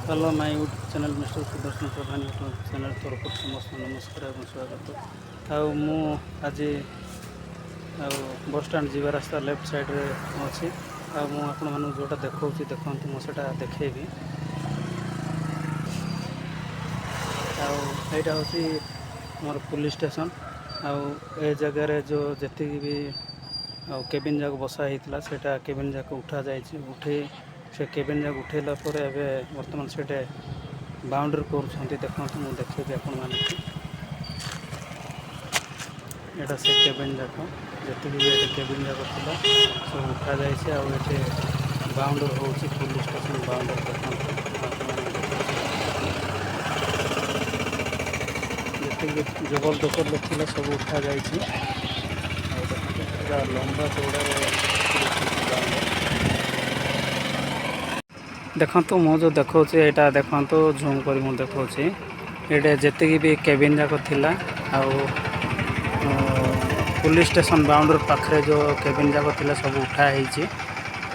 Hello my YouTube channel mister Sudarshan Pradhan YouTube channel तरफ समस्त नमस्कार और स्वागत। आज बस स्टैंड जीवा रास्ता लेफ्ट साइड रे अच्छी आपन जोटा देखा देखते मुझे देखेबी। आईटा हूँ मोर पुलिस स्टेशन ए जगार जो जी भी केबिन जाक बसा होता से केबिन जाक उठा जाए उठे से केबिन जाक उठेला बर्तमान से बाउंड्री कर देखते मुझे देखेबी आपण मानक एटा से केबिन जाक जी भी केबिन जाक था सब उठा जाए बाउंड्री हो पुलिस स्टेशन बाउंड्री देखते जी जबरदस्त लोग थी सब उठा जाए लंबा चौड़ा देखो मु जो देखा यहाँ देखो झूम कर देखा ये जी भी केबिन जाक थिला पुलिस स्टेशन बाउंड्री पाखे जो केबिन जाक थिला सब उठाई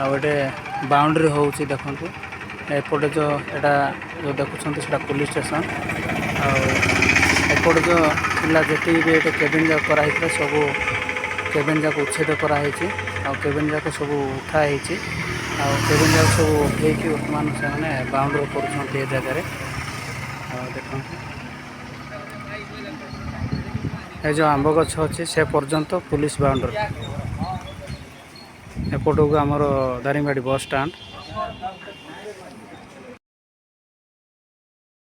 आउटे बाउंड्री हो देखु एपटे जो एटा जो देखुं पुलिस स्टेशन आउट जो थिला जी भी ये केबिन जाक कराई सब केबिन जाक उच्छेद कराई केबिन जाक सब उठाई केबिन जाक सब उठे बर्तमान से बाउंड्री कर जगार देख ये जो आंब गछ अच्छी से पर्यंत पुलिस बाउंड्री एपटू आमर दारिंगबाड़ी बस स्टैंड।